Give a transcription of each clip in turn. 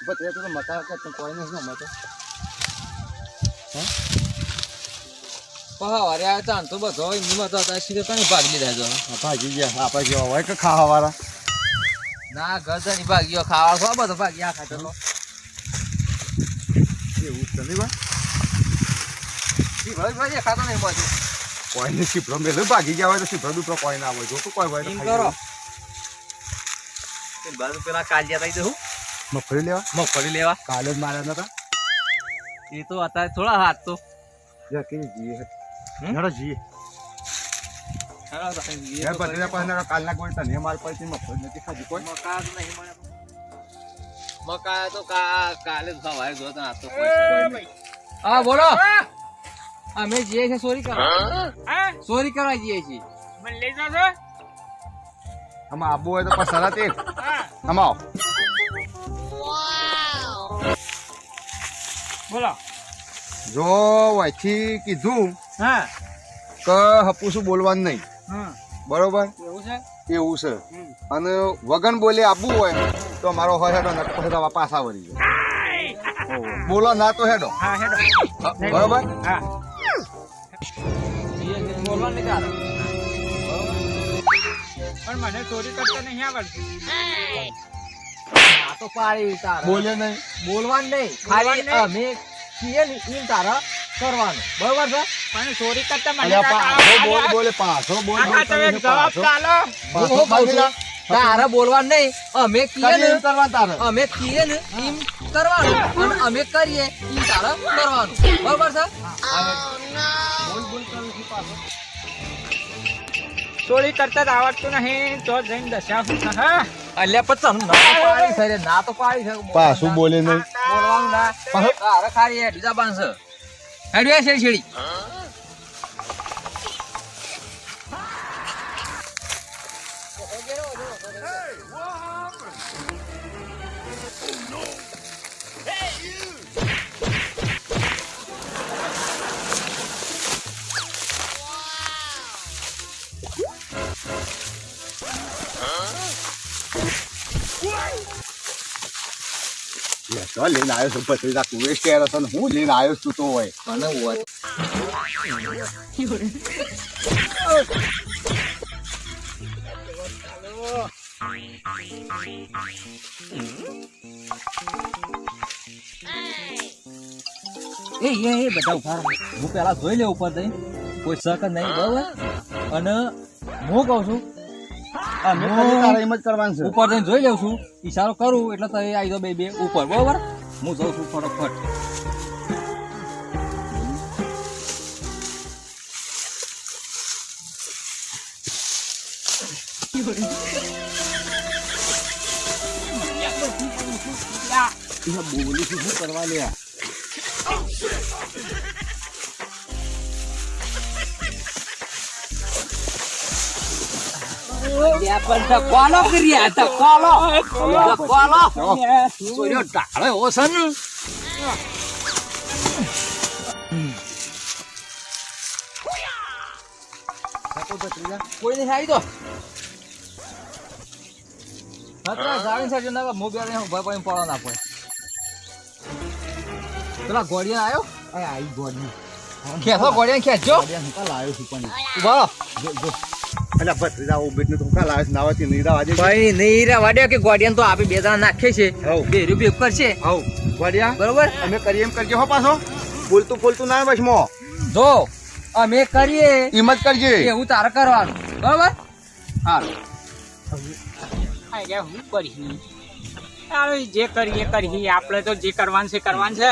બસ તો મકા કે કોઈ નહીં ન મતો પહા અરે આ ચાન તો બધો એમમાં તો હતા સીધો કઈ ભાગ લીધા જો ભાગી ગયા આપણે જેવા હોય કે ખાવા વાળા ના ગરદની ભાગ્યો ખાવા ખો બધો ભાગ્યા ખાતો તો એવું છે નહીં ભાઈ ઈ ભાઈ ખાતો નહીં બધું કોઈ ને શીપડો મેલે ભાગી ગયા હોય તો શીપડો દુપડો કોઈ ના હોય જો તો કોઈ હોય તો એમ ખાઈ કરો લેવું. એ બાજુ પેલા કાલિયા થઈ જવું મગફળી લેવા મગફળી લેવા કાલે જ માર્યા નતા એ તો અત્યારે થોડા હાથ તો યા કે જીએ નડો જીએ યાર બદલે પાછા કાલના કોઈ તને માર પડતી મગફળી નથી ખાધી કોઈ મકા તો નહીં મળે મકા તો કાલે જ ખવાય જો તો આ તો હા બોલો અમે જઈએ છીએ ચોરી કરવા ચોરી કરવા જઈએ છીએ મને લઈ જાશો? આમાં આબુ હોય તો પાછા શરત એક આમાં આવો. બોલો. જો વયથી કીધું હા કે હપુસું બોલવાનું નહીં હા બરોબર એવું છે. એવું છે અને વગન બોલે આબુ હોય તો મારો હોય હેડો ને પછી તો પાછા વળી જાય બોલો ના તો હેડો હા હેડો. બરોબર હા બોલવા નહીં ચાલે પણ મને ચોરી કરતા નહીં આવડતું. આ તો પાડી તારે બોલે નહીં બોલવાનું નહીં બોલવાનું ખાલી નહીં. અમે કીએ ને એમ તારે કરવાનું બરોબર છે પણ ચોરી કરતા મને અલ્યા પાછો બોલ કાકા બોલે પાછો બોલ બોલ તમે કરીને જવાબ પાછો ચાલો. હું કહું છું તારે બોલવાનું નહીં અમે કીએ ને કરી કરવા તારે અમે કીએ ને એમ કરવાનું અને અમે કરીએ એમ તારે કરવાનું બરોબર છે બોલ બોલ કરીને પાછો ચોરી કરતા જ આવડતું નહીં તો જઈને દશાવું છે. હા અલ્યા પછી ના તો પાડી છે રે, ના તો પાડી છે પાછું બોલે નહીં બોલવાનું ના પાછો તારે ખાલી હેડી જા બાંધશે હેડી છેડી છેડી તો લઈને આવ્યો છું ભત્રીજા તું વેસ્ટ કર્યો હતો ને હું લઈને આવ્યો છું તો હોય અને ઓય એ બધા ઉભા રહો. હું પેલા જોઈ લે ઉપર જઈ કોઈ શક જ નહીં બરોબર અને હું કહું છું અમે ખાલી તારે એમ જ કરવાનું છે ઉપર જઈને જોઈ લઉં છું ઈશારો કરું એટલે તમે આવી જાઓ બે ઉપર બરોબર હું જઉં છું ફટોફટ બોલી શું કરવા લ્યા કોલો કર્યા કોલો કોલો સોર્યો ટાળો એવો છે ને કોઈ નહીં આવી તો પેલા ગોળિયા આવ્યો આઈ ગોડી ખેંચો ગોળિયા ખેંચજો હું લાવ્યો છું પણ ઉભા જો જો એટલે ભત્રીજા ઉભેટ ને તું કા લાવ્યો છું નાવાથી નહીં રાવા દે ભાઈ નહીં રે વાડ્યો કે ગોળિયા તો આપી બે જણા નાખે છે હઉ. બે રૂપિયા કરશે આવ ગોડિયા બરોબર અમે કરીએ એમ કરજો હો પાછો બોલતું ના બસ મો જો અમે કરીએ એમ જ કરજે એવું તારે કરવાનું બરોબર હારું આ ગયા હું કરી ચાલો જે કરીએ કરીએ આપણે તો જે કરવાનું છે કરવાનું છે.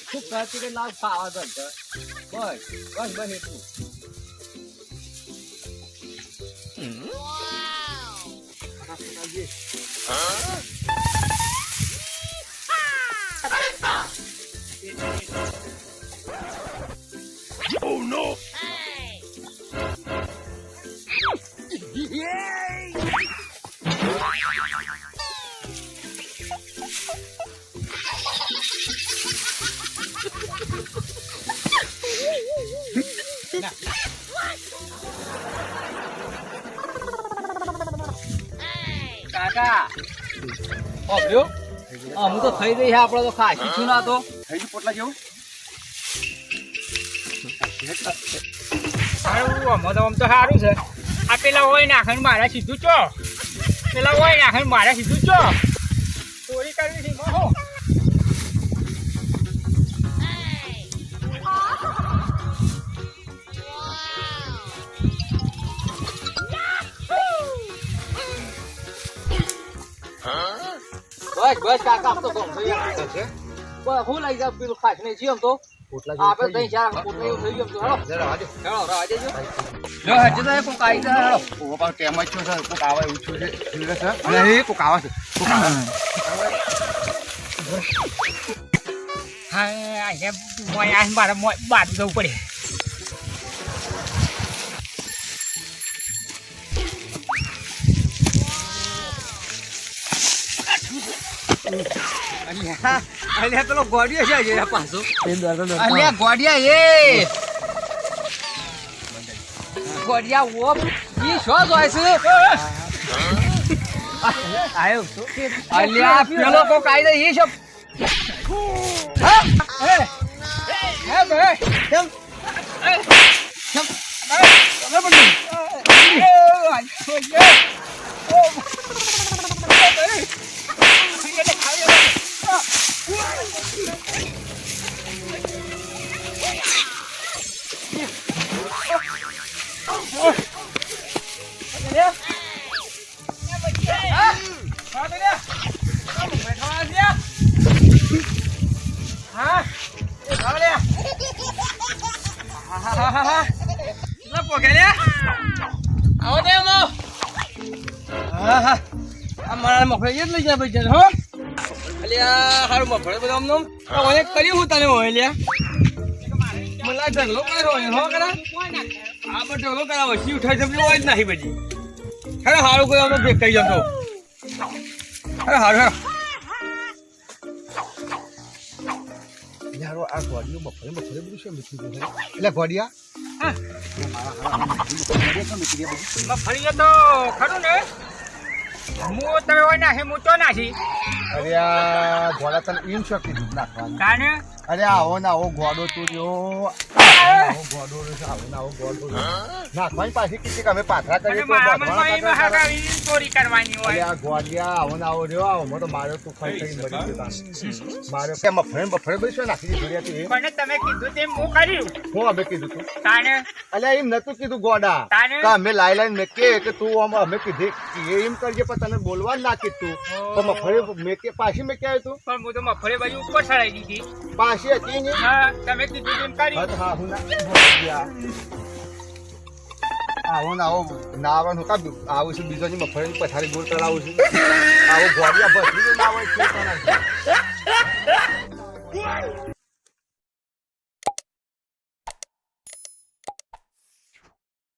ખૂબ ખાતી કે લાવ ખાવા દો બસ બસ બસ એટલું કાકા ઓબ્યો અમુ તો થઈ ગઈ છે આપણે તો ખાસી છું ના તો થઈ ગયું પોટલા જેવું સારું આમ તો સારું છે આ પેલા હોય નાખે મારા સીધું ચો પેલા હોય નાખે મારા સીધું ચો ચોરી કરવી છે હો બસ બસ કાકા આમ તો ગમ થઈ ગયા છે બસ હું લઈ જાવ પેલું ખાસ નહીં જીમ તો પોટલા આપણે ત્રણ ચાર પોટલા એવું થઈ ગયું તો હેડો જરા આજે હેડો રાજે જો જો હજે તો કોક આવી જાય હેડો ઓ પણ કેમ જ છો સર કોક આવે એવું છું છે અને એ કોક આવે છે કોક આવે હા આજે મોય આ મારા મોય બાદ જવું પડે અલ્યા પેલો ગોડિયો છે જે પાછો અલ્યા ગોડિયા એ ગોડિયા ઓ ઈ શો જોય છે આયો અલ્યા પેલો કો કાયદે ઈ શો હા હે બે કેમ કેમ તમે પણ મફળી જ લઈ જાય ભાઈ હો અલ્યા હારું મફળે બધા આમ ઓને કર્યું હું તને હોય લ્યા મને ઢગલો કર્યો હો કરા આ પણ ઢગલો કરાવો સી ઉઠાઈ જમી હોય જ નહીં બધી અરે હારું કોઈ આમ બેક કરી જતો અરે હારું યારો આ ગોડિયો બફરે બધું છે મીઠું છે એટલે ગોડિયા મફળી તો ખરું ને હું તમે હોય નાખી હું તો નાખી અરે આ ગોડા તને એમ શું કીધું નાખવાનું કાને અરે આવો ને આવો ગોડો તું રહ્યો આવો ગોડો રહ્યો આવો ને આવો ગોડો નાખવાની પાછી કીધી કે અમે પાથરા કરીએ તો ચોરી કરવાની અરે હોય આ ગોડિયા આવો ને આવો રહ્યો આવો મને તો માર્યો તું ખાઈ ખાઈને મરી ગયો માર્યો કે બફરે બધું શું નાખી દીધું તું એમ પણ તમે કીધું તેમ હું કર્યું હું અમે કીધું તું કાને અલ્યા એમ નતું કીધું ગોડા તાને? કે અમે લાઈ મેં કે તું અમે કીધી એમ કરજે પણ તને બોલવા જ ના કીધું તો મફળી મેં કે પાછી મેં કે તું પણ હું તો મફળી બાજુ ઉપર ચડાઈ દીધી પાછી હતી ને હા તમે કીધું તેમ કર્યું હા હું ના આવો ને આવો ના આવવાનું કામ આવું છું બીજો મફળી પથારી ગોળ કરાવું છું આવો ગોળિયા ભસરી ના હોય છે